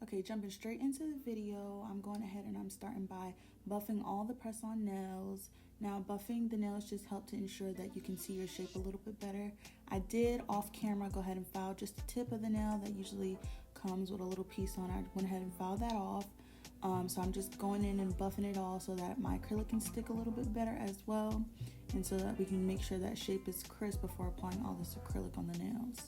Okay, jumping straight into the video, I'm going ahead and I'm starting by buffing all the press-on nails. Now, buffing the nails just help to ensure that you can see your shape a little bit better. I did off camera go ahead and file just the tip of the nail that usually comes with a little piece on it. I went ahead and filed that off. So I'm just going in and buffing it all so that my acrylic can stick a little bit better as well, and so that we can make sure that shape is crisp before applying all this acrylic on the nails.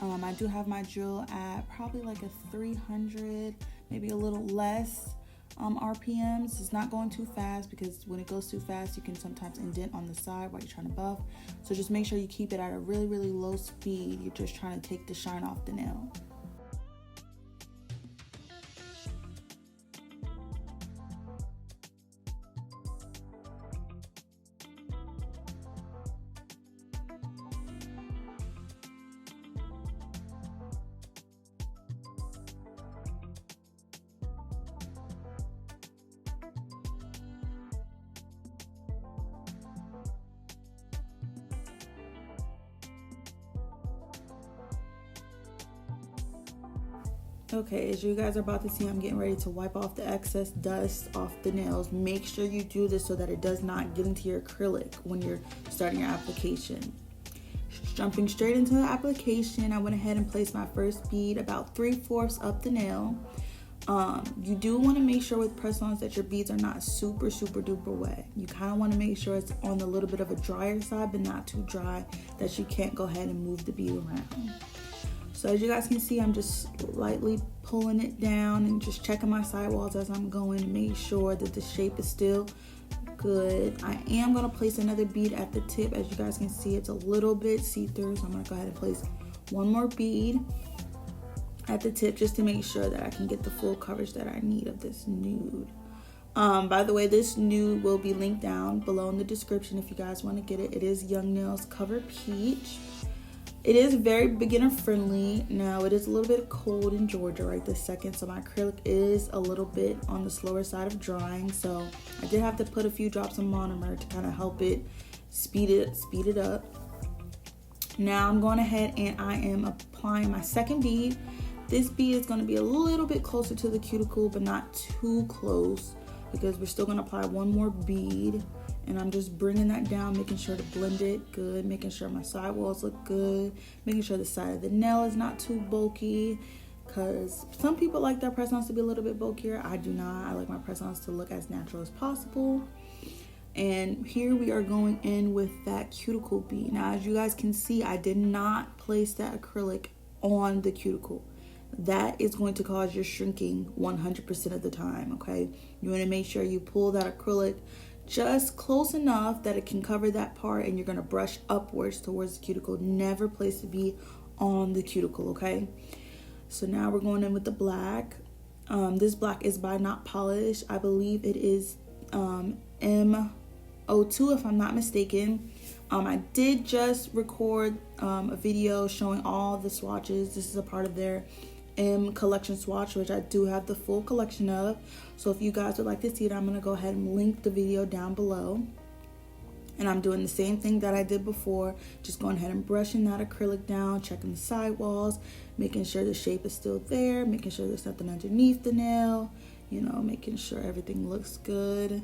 I do have my drill at probably like a 300, maybe a little less RPMs. It's not going too fast because when it goes too fast, you can sometimes indent on the side while you're trying to buff. So just make sure you keep it at a really, really low speed. You're just trying to take the shine off the nail. Okay, as you guys are about to see, I'm getting ready to wipe off the excess dust off the nails. Make sure you do this so that it does not get into your acrylic when you're starting your application. Jumping straight into the application, I went ahead and placed my first bead about 3/4 up the nail. You do want to make sure with press-ons that your beads are not super duper wet. You kind of want to make sure it's on a little bit of a drier side, but not too dry that you can't go ahead and move the bead around. So as you guys can see, I'm just lightly pulling it down and just checking my sidewalls as I'm going to make sure that the shape is still good. I am going to place another bead at the tip. As you guys can see, it's a little bit see-through, so I'm going to go ahead and place one more bead at the tip just to make sure that I can get the full coverage that I need of this nude. By the way, this nude will be linked down below in the description if you guys want to get it. It is Young Nails Cover Peach. It is very beginner friendly. Now, it is a little bit cold in Georgia right this second, so my acrylic is a little bit on the slower side of drying. So I did have to put a few drops of monomer to kind of help it speed it up. Now I'm going ahead and I am applying my second bead. This bead is going to be a little bit closer to the cuticle, but not too close, because we're still going to apply one more bead. And I'm just bringing that down, making sure to blend it good, making sure my sidewalls look good, making sure the side of the nail is not too bulky, because some people like their press-ons to be a little bit bulkier. I do not. I like my press-ons to look as natural as possible. And here we are going in with that cuticle bead. Now, as you guys can see, I did not place that acrylic on the cuticle. That is going to cause your shrinking 100% of the time, okay? You want to make sure you pull that acrylic just close enough that it can cover that part, and you're going to brush upwards towards the cuticle. Never place the bead on the cuticle, okay? So now we're going in with the black. This black is by Not Polished. I believe it is M02 if I'm not mistaken. I did just record a video showing all the swatches. This is a part of their M collection swatch, which I do have the full collection of. So if you guys would like to see it, I'm going to go ahead and link the video down below. And I'm doing the same thing that I did before, just going ahead and brushing that acrylic down, checking the sidewalls, making sure the shape is still there, making sure there's nothing underneath the nail, you know, making sure everything looks good.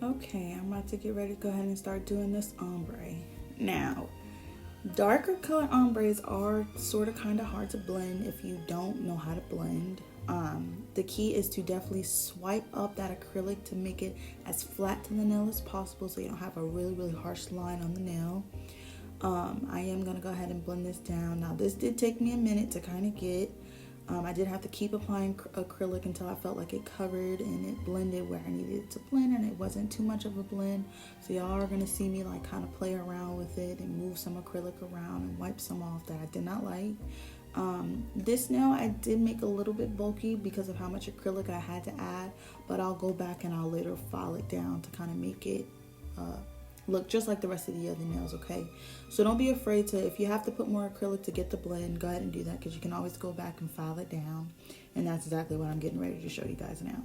Okay, I'm about to get ready to go ahead and start doing this ombre. Now, Darker color ombres are sort of kind of hard to blend if you don't know how to blend. The key is to definitely swipe up that acrylic to make it as flat to the nail as possible so you don't have a really harsh line on the nail. I am going to go ahead and blend this down. Now this did take me a minute to kind of get. I did have to keep applying acrylic until I felt like it covered and it blended where I needed it to blend, and it wasn't too much of a blend. So y'all are going to see me like kind of play around with it and move some acrylic around and wipe some off that I did not like. This nail I did make a little bit bulky because of how much acrylic I had to add, but I'll go back and I'll later file it down to kind of make it look just like the rest of the other nails, okay? So don't be afraid to, if you have to put more acrylic to get the blend, go ahead and do that, because you can always go back and file it down. And that's exactly what I'm getting ready to show you guys now.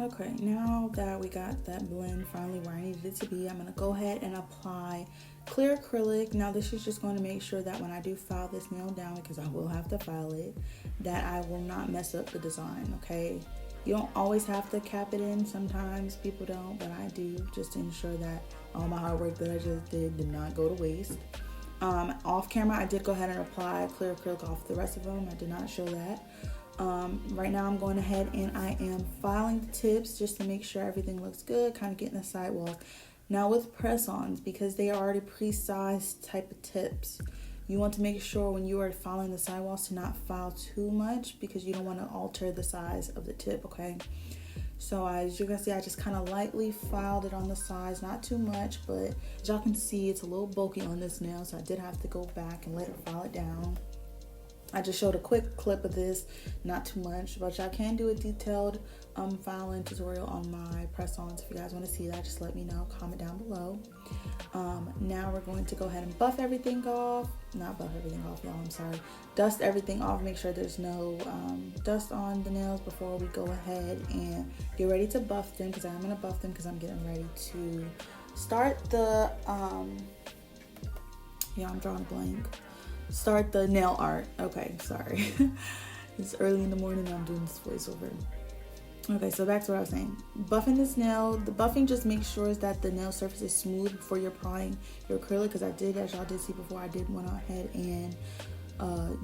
Okay, now that we got that blend finally where I needed it to be, I'm going to go ahead and apply clear acrylic. Now this is just going to make sure that when I do file this nail down, because I will have to file it, that I will not mess up the design, okay? You don't always have to cap it in. Sometimes people don't, but I do, just to ensure that all my hard work that I just did not go to waste. Off camera, I did go ahead and apply clear acrylic off the rest of them. I did not show that. Right now I'm going ahead and I am filing the tips just to make sure everything looks good, kind of getting the sidewalls. Now with press-ons, because they are already pre-sized type of tips, you want to make sure when you are filing the sidewalls to not file too much, because you don't want to alter the size of the tip, okay? So as you can see, I just kind of lightly filed it on the sides, not too much, but as y'all can see, it's a little bulky on this nail, so I did have to go back and later file it down. I just showed a quick clip of this, not too much, but y'all can do a detailed filing tutorial on my press-ons. If you guys want to see that, just let me know, comment down below. Now we're going to go ahead and buff everything off. Not buff everything off, y'all, I'm sorry. Dust everything off, make sure there's no dust on the nails before we go ahead and get ready to buff them, because I'm going to buff them because I'm getting ready to start the yeah, I'm drawing a blank. Start the nail art. Okay, sorry. It's early in the morning and I'm doing this voiceover. Okay, so back to what I was saying. Buffing this nail. The buffing just makes sure that the nail surface is smooth before you're applying your acrylic, because I did, as y'all did see before, I did went ahead and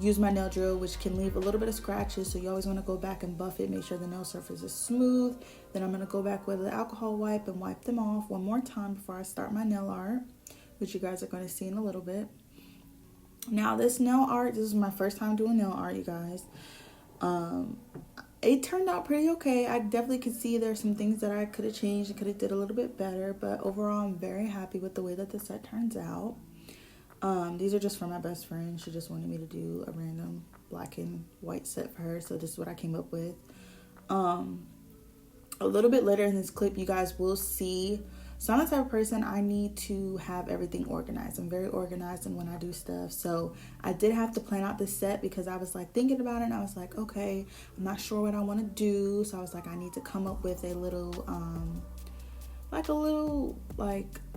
use my nail drill, which can leave a little bit of scratches, so you always want to go back and buff it, make sure the nail surface is smooth. Then I'm going to go back with the alcohol wipe and wipe them off one more time before I start my nail art, which you guys are going to see in a little bit. Now this nail art, this is my first time doing nail art, you guys. It turned out pretty okay. I definitely could see there's some things that I could have changed and could have did a little bit better, but overall I'm very happy with the way that the set turns out. These are just for my best friend. She just wanted me to do a random black and white set for her, so this is what I came up with. A little bit later in this clip, you guys will see. So I'm the type of person, I need to have everything organized. I'm very organized and when I do stuff. So I did have to plan out the set because I was like thinking about it and I was like, okay, I'm not sure what I want to do. So I was like, I need to come up with a little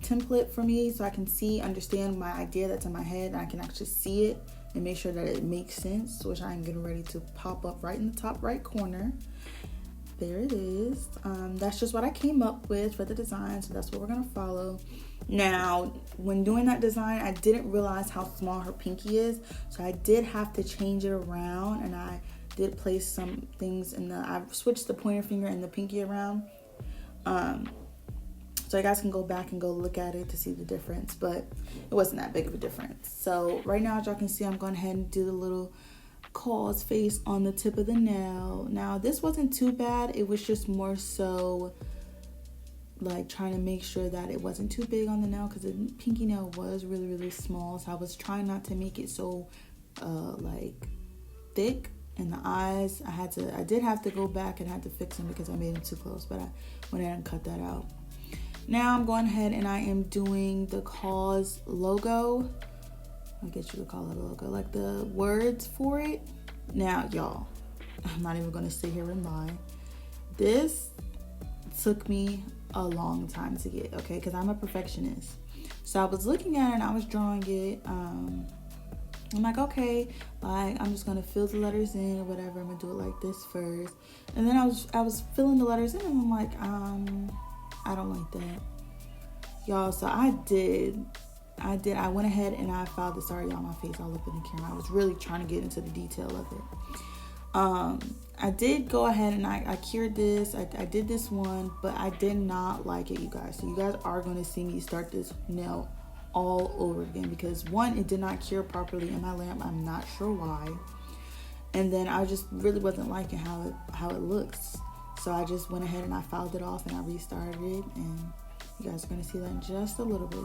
template for me so I can understand my idea that's in my head, and I can actually see it and make sure that it makes sense, which I'm getting ready to pop up right in the top right corner. There it is. That's just what I came up with for the design, so that's what we're gonna follow. Now, when doing that design, I didn't realize how small her pinky is, so I did have to change it around, and I did place some things I switched the pointer finger and the pinky around. So you guys can go back and go look at it to see the difference, but it wasn't that big of a difference. So right now, as y'all can see, I'm going ahead and do the little Kaws face on the tip of the nail. Now this wasn't too bad. It was just more so like trying to make sure that it wasn't too big on the nail, because the pinky nail was really, really small. So I was trying not to make it so like thick. And the eyes, I did have to go back and had to fix them because I made them too close, but I went ahead and cut that out. Now I'm going ahead and I am doing the Kaws logo. I guess you could call it a logo, like the words for it. Now, y'all, I'm not even gonna sit here and lie. This took me a long time to get, okay, because I'm a perfectionist. So I was looking at it and I was drawing it. I'm like, okay, like I'm just gonna fill the letters in or whatever. I'm gonna do it like this first. And then I was filling the letters in and I'm like, I don't like that. Y'all, so I went ahead and I filed this. Sorry, y'all, my face all up in the camera. I was really trying to get into the detail of it. I did go ahead and I cured this. I did this one, but I did not like it, you guys. So you guys are going to see me start this nail all over again because one, it did not cure properly in my lamp. I'm not sure why. And then I just really wasn't liking how it looks. So I just went ahead and I filed it off and I restarted it, and you guys are going to see that in just a little bit.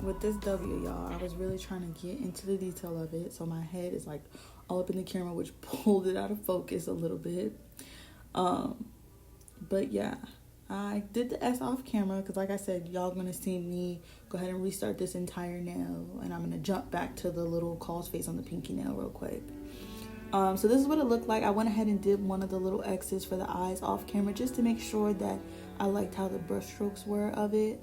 With this W, y'all, I was really trying to get into the detail of it, so my head is like all up in the camera, which pulled it out of focus a little bit. But yeah, I did the S off camera because, like I said, y'all gonna see me go ahead and restart this entire nail, and I'm gonna jump back to the little Kaws face on the pinky nail real quick. So this is what it looked like. I went ahead and did one of the little X's for the eyes off camera just to make sure that I liked how the brush strokes were of it.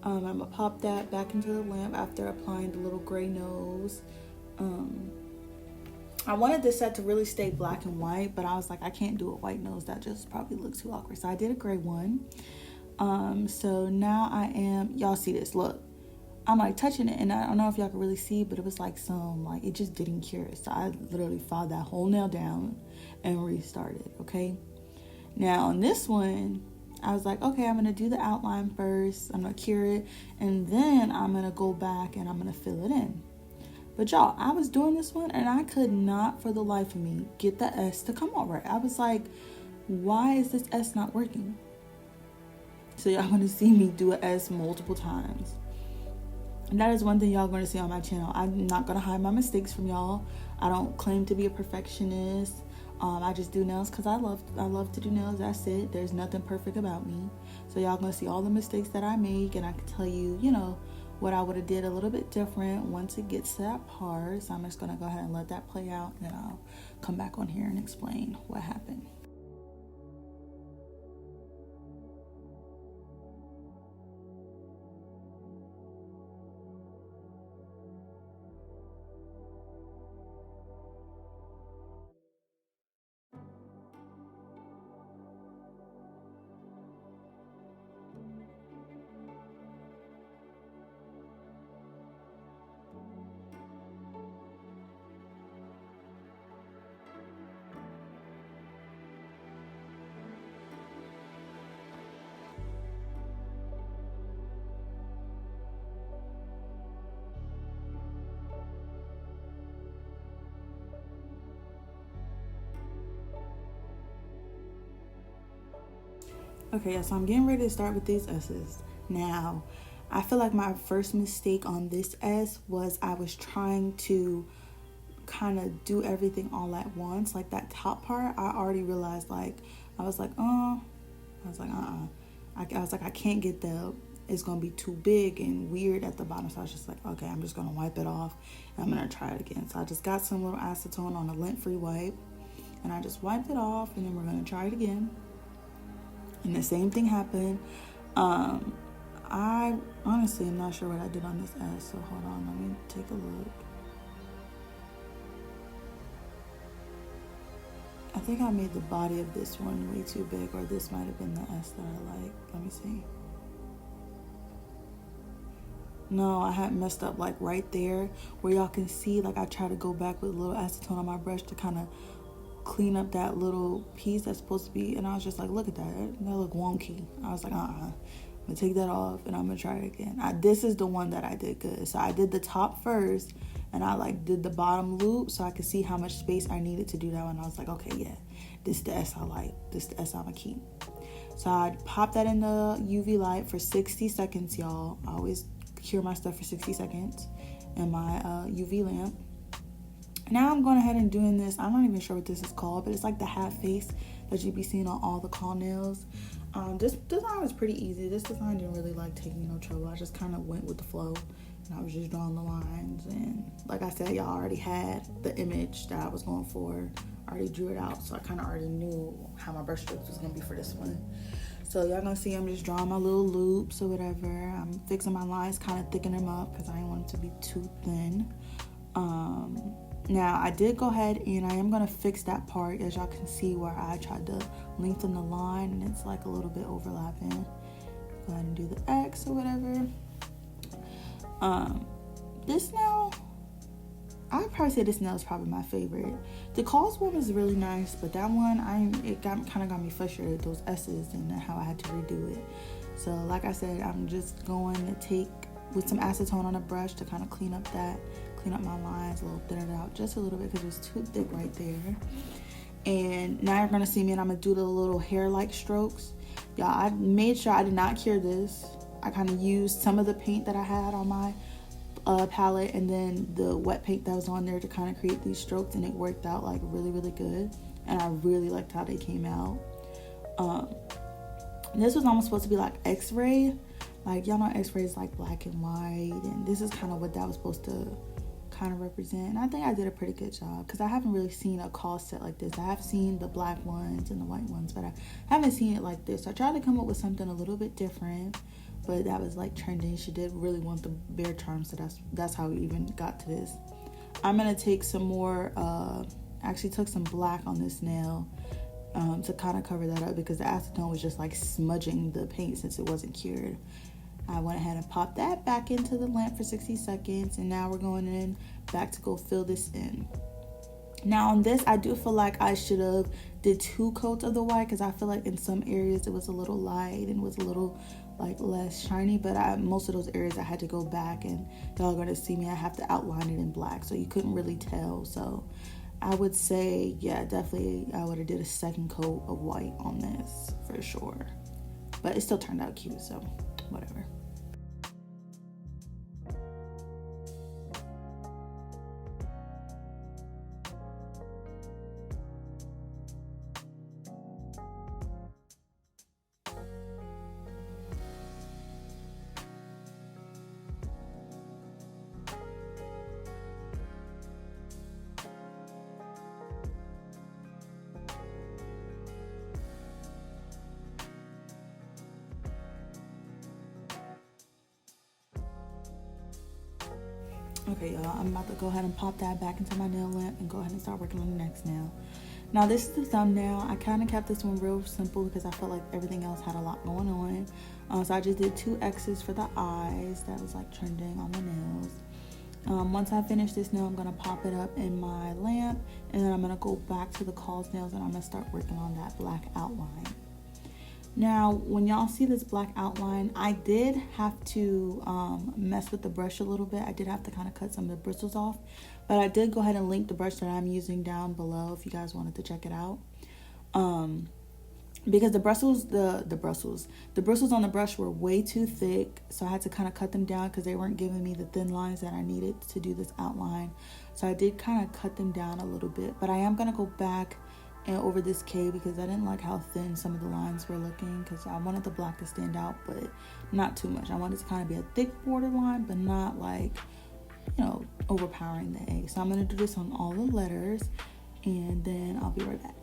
I'm gonna pop that back into the lamp after applying the little gray nose. I wanted this set to really stay black and white, but I was like, I can't do a white nose. That just probably looks too awkward. So I did a gray one. So now I am, y'all see this, look. I'm like touching it, and I don't know if y'all can really see, but it was like it just didn't cure. So I literally filed that whole nail down and restarted, okay? Now on this one, I was like, okay, I'm going to do the outline first. I'm going to cure it. And then I'm going to go back and I'm going to fill it in. But y'all, I was doing this one and I could not for the life of me get the S to come out right. I was like, why is this S not working? So y'all going to see me do an S multiple times. And that is one thing y'all going to see on my channel. I'm not going to hide my mistakes from y'all. I don't claim to be a perfectionist. I just do nails because I love to do nails. That's it. There's nothing perfect about me. So y'all gonna see all the mistakes that I make, and I can tell you, what I would have did a little bit different once it gets to that part. So I'm just going to go ahead and let that play out, and then I'll come back on here and explain what happened. Okay, yeah, so I'm getting ready to start with these S's. Now, I feel like my first mistake on this S was I was trying to kind of do everything all at once. Like that top part, I already realized, like, I was like, I was like, I can't get the, it's going to be too big and weird at the bottom. So I was just like, okay, I'm just going to wipe it off and I'm going to try it again. So I just got some little acetone on a lint-free wipe and I just wiped it off, and then we're going to try it again. And the same thing happened. I honestly am not sure what I did on this S, so hold on, let me take a look. I think I made the body of this one way too big, or this might have been the S that I like. Let me see. No, I had messed up like right there where y'all can see, like I tried to go back with a little acetone on my brush to kind of clean up that little piece that's supposed to be, and I was just like, look at that look wonky. I was like, I'm gonna take that off and I'm gonna try it again. This is the one that I did good. So I did the top first and I like did the bottom loop so I could see how much space I needed to do that one. I was like, okay, yeah, this is the S I like, this is the S I'm gonna keep. So I popped that in the UV light for 60 seconds, y'all. I always cure my stuff for 60 seconds in my UV lamp. Now I'm going ahead and doing this. I'm not even sure what this is called, but it's like the half face that you be seeing on all the claw nails. This design was pretty easy. This design didn't really like taking no trouble. I just kind of went with the flow, and I was just drawing the lines. And like I said, y'all already had the image that I was going for. I already drew it out, so I kind of already knew how my brush strokes was going to be for this one. So y'all gonna see I'm just drawing my little loops or whatever. I'm fixing my lines, kind of thickening them up because I didn't want them to be too thin. Now I did go ahead and I am gonna fix that part, as y'all can see where I tried to lengthen the line and it's like a little bit overlapping. Go ahead and do the X or whatever. This nail, I'd probably say this nail is probably my favorite. The Kaws one is really nice, but that one, it kind of got me frustrated, those S's and how I had to redo it. So like I said, I'm just going to take with some acetone on a brush to kind of clean up my lines a little, thin it out just a little bit because it was too thick right there. And now you're gonna see me and I'm gonna do the little hair-like strokes. Y'all, I made sure I did not cure this. I kind of used some of the paint that I had on my palette and then the wet paint that was on there to kind of create these strokes, and it worked out like really, really good. And I really liked how they came out. This was almost supposed to be like X-ray. Like, y'all know X-ray is like black and white, and this is kind of what that was supposed to kind of represent. And I think I did a pretty good job because I haven't really seen a Kaws set like this. I have seen the black ones and the white ones, but I haven't seen it like this. So I tried to come up with something a little bit different, but that was like trending. She did really want the bear charm, so that's how we even got to this. I'm gonna take some more actually took some black on this nail to kind of cover that up because the acetone was just like smudging the paint since it wasn't cured. I went ahead and popped that back into the lamp for 60 seconds, and now we're going in back to go fill this in. Now on this, I do feel like I should have did 2 coats of the white because I feel like in some areas it was a little light and was a little like less shiny, but most of those areas I had to go back, and y'all are going to see me, I have to outline it in black, so you couldn't really tell. So I would say, yeah, definitely I would have did a 2nd coat of white on this for sure, but it still turned out cute, so whatever. Okay, y'all, I'm about to go ahead and pop that back into my nail lamp and go ahead and start working on the next nail. Now, this is the thumbnail. I kind of kept this one real simple because I felt like everything else had a lot going on. So I just did 2 X's for the eyes. That was like trending on the nails. Once I finish this nail, I'm going to pop it up in my lamp, and then I'm going to go back to the Kaws nails and I'm going to start working on that black outline. Now, when y'all see this black outline, I did have to mess with the brush a little bit. I did have to kind of cut some of the bristles off, but I did go ahead and link the brush that I'm using down below if you guys wanted to check it out. Because the bristles on the brush were way too thick, so I had to kind of cut them down because they weren't giving me the thin lines that I needed to do this outline. So I did kind of cut them down a little bit, but I am going to go back and over this K because I didn't like how thin some of the lines were looking, because I wanted the black to stand out, but not too much. I wanted it to kind of be a thick borderline, but not like, you know, overpowering the A. So I'm going to do this on all the letters, and then I'll be right back.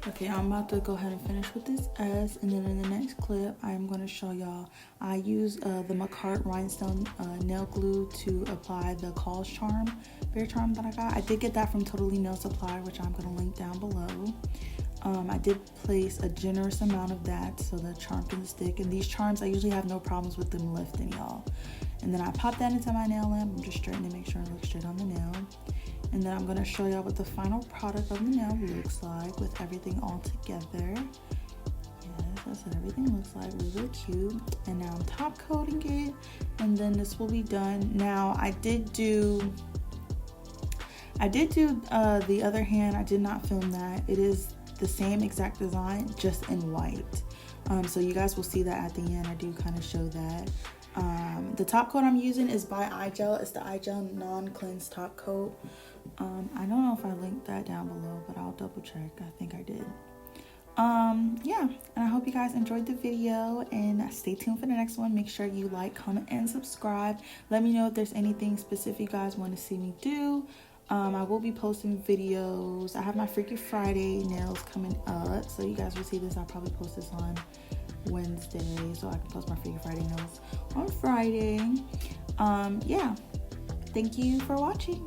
Okay, I'm about to go ahead and finish with this S, and then in the next clip, I'm going to show y'all. I use the McCart Rhinestone nail glue to apply the Kaws charm, bear charm that I got. I did get that from Totally Nail Supply, which I'm going to link down below. I did place a generous amount of that so the charm can stick. And these charms, I usually have no problems with them lifting, y'all. And then I pop that into my nail lamp. I'm just straightening to make sure it looks straight on the nail. And then I'm going to show y'all what the final product of the nail looks like with everything all together. Yes, that's what everything looks like. Really cute. And now I'm top coating it, and then this will be done. Now I did do the other hand. I did not film that. It is the same exact design, just in white. So you guys will see that at the end. I do kind of show that. The top coat I'm using is by iGel. It's the iGel non-cleanse top coat. I don't know if I linked that down below, but I'll double check. I think I did. Yeah, and I hope you guys enjoyed the video, and stay tuned for the next one. Make sure you like, comment, and subscribe. Let me know if there's anything specific you guys want to see me do. I will be posting videos. I have my Freaky Friday nails coming up, so you guys will see this. I'll probably post this on Wednesday, so I can post my Freaky Friday nails on Friday. Yeah, thank you for watching.